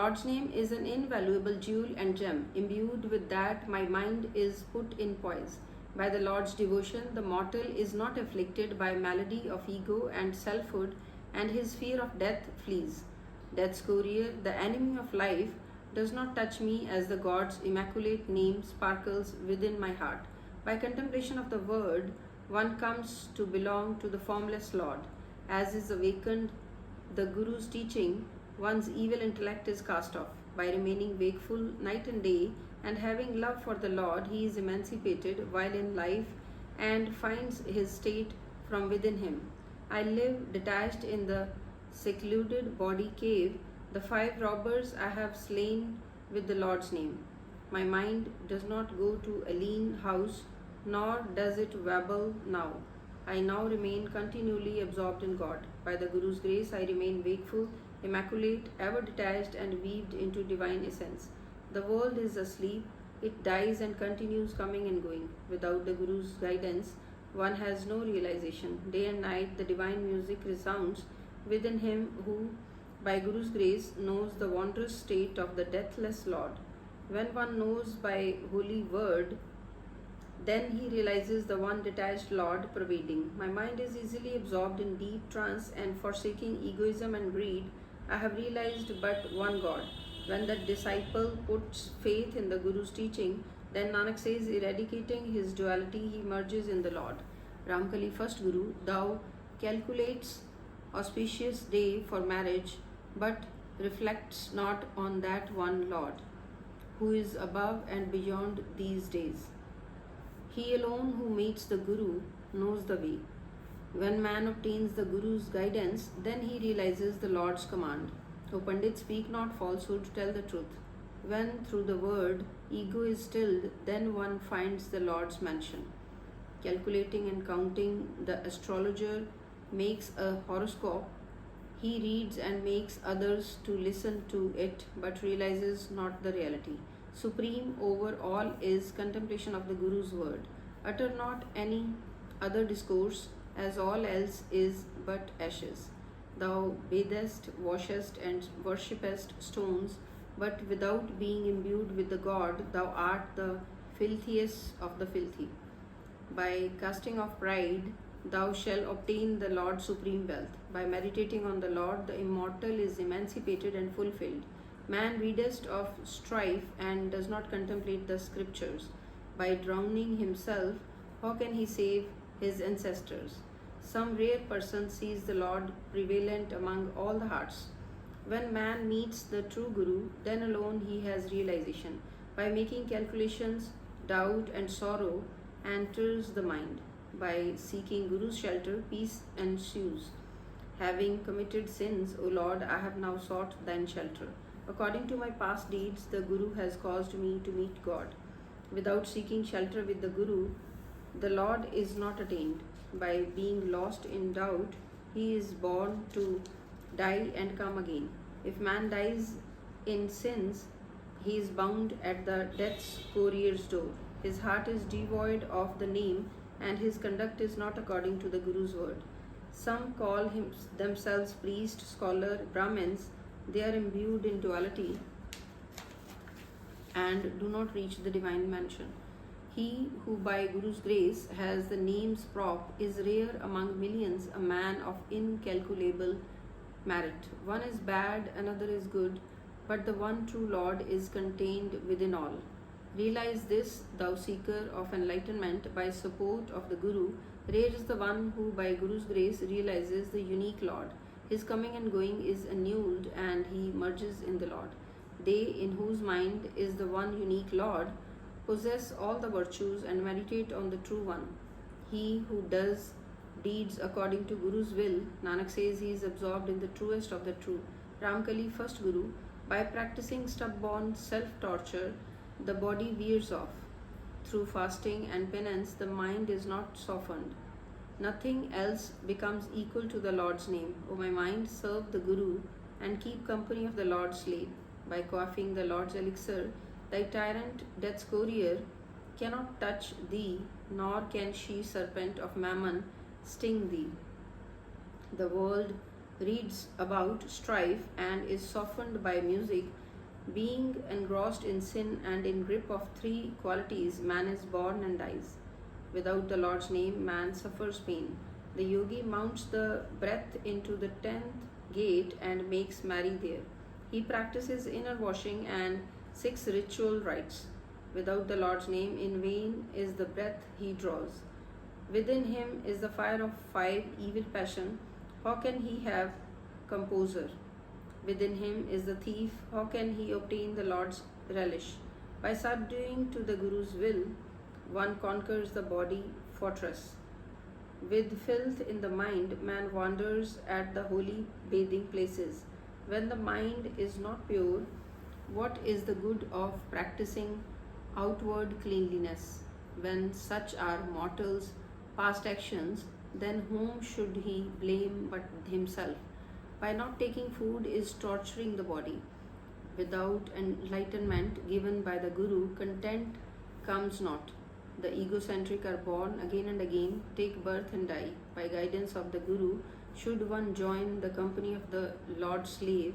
Lord's name is an invaluable jewel and gem. Imbued with that, my mind is put in poise. By the Lord's devotion, the mortal is not afflicted by malady of ego and selfhood, and his fear of death flees. Death's courier, the enemy of life, does not touch me as the God's immaculate name sparkles within my heart. By contemplation of the Word, one comes to belong to the formless Lord. As is awakened the Guru's teaching, one's evil intellect is cast off. By remaining wakeful night and day and having love for the Lord, he is emancipated while in life and finds his state from within him. I live detached in the secluded body cave. The 5 robbers I have slain with the Lord's name. My mind does not go to a lean house, nor does it wabble now. I now remain continually absorbed in God. By the Guru's grace, I remain wakeful, immaculate, ever detached and weaved into divine essence. The world is asleep, it dies and continues coming and going. Without the Guru's guidance, one has no realization. Day and night, the divine music resounds within him who, by Guru's grace, knows the wondrous state of the deathless Lord. When one knows by holy word, then he realizes the one detached Lord pervading. My mind is easily absorbed in deep trance, and forsaking egoism and greed, I have realized but one God. When the disciple puts faith in the Guru's teaching, then Nanak says, eradicating his duality, he merges in the Lord. Ramkali, first Guru, thou calculates auspicious day for marriage, but reflects not on that one Lord, who is above and beyond these days. He alone who meets the Guru knows the way. When man obtains the Guru's guidance, then he realizes the Lord's command. O Pandit, speak not falsehood, tell the truth. When through the word ego is stilled, then one finds the Lord's mansion. Calculating and counting, the astrologer makes a horoscope. He reads and makes others to listen to it, but realizes not the reality. Supreme over all is contemplation of the Guru's word. Utter not any other discourse, as all else is but ashes. Thou bathest, washest, and worshippest stones, but without being imbued with the God, thou art the filthiest of the filthy. By casting off pride, thou shalt obtain the Lord's supreme wealth. By meditating on the Lord, the immortal is emancipated and fulfilled. Man readeth of strife and does not contemplate the scriptures. By drowning himself, how can he save his ancestors? Some rare person sees the Lord prevalent among all the hearts. When man meets the true Guru, then alone he has realization. By making calculations, doubt and sorrow enters the mind. By seeking Guru's shelter, peace ensues. Having committed sins, O Lord, I have now sought thine shelter. According to my past deeds, the Guru has caused me to meet God. Without seeking shelter with the Guru, the Lord is not attained. By being lost in doubt, he is born to die and come again. If man dies in sins, he is bound at the death's courier's door. His heart is devoid of the name, and his conduct is not according to the Guru's word. Some call themselves priest, scholar, Brahmins. They are imbued in duality and do not reach the divine mansion. He who by Guru's grace has the name's prop is rare among millions, a man of incalculable merit. One is bad, another is good, but the one true Lord is contained within all. Realize this, thou seeker of enlightenment, by support of the Guru. Rare is the one who by Guru's grace realizes the unique Lord. His coming and going is annulled and he merges in the Lord. They in whose mind is the one unique Lord possess all the virtues and meditate on the true one. He who does deeds according to Guru's will, Nanak says, he is absorbed in the truest of the true. Ramkali, first Guru, by practicing stubborn self-torture, the body wears off. Through fasting and penance, the mind is not softened. Nothing else becomes equal to the Lord's name. O my mind, serve the Guru and keep company of the Lord's slave. By quaffing the Lord's elixir, thy tyrant, death's courier, cannot touch thee, nor can she, serpent of mammon, sting thee. The world reads about strife and is softened by music. Being engrossed in sin and in grip of three qualities, man is born and dies. Without the Lord's name, man suffers pain. The yogi mounts the breath into the 10th gate and makes merry there. He practices inner washing and 6 ritual rites. Without the Lord's name, in vain is the breath he draws. Within him is the fire of 5 evil passion. How can he have composure? Within him is the thief. How can he obtain the Lord's relish? By subduing to the Guru's will, one conquers the body fortress. With filth in the mind, man wanders at the holy bathing places. When the mind is not pure, what is the good of practicing outward cleanliness? When such are mortals' past actions, then whom should he blame but himself? By not taking food is torturing the body. Without enlightenment given by the Guru, content comes not. The egocentric are born again and again, take birth and die. By guidance of the Guru, should one join the company of the Lord's slave,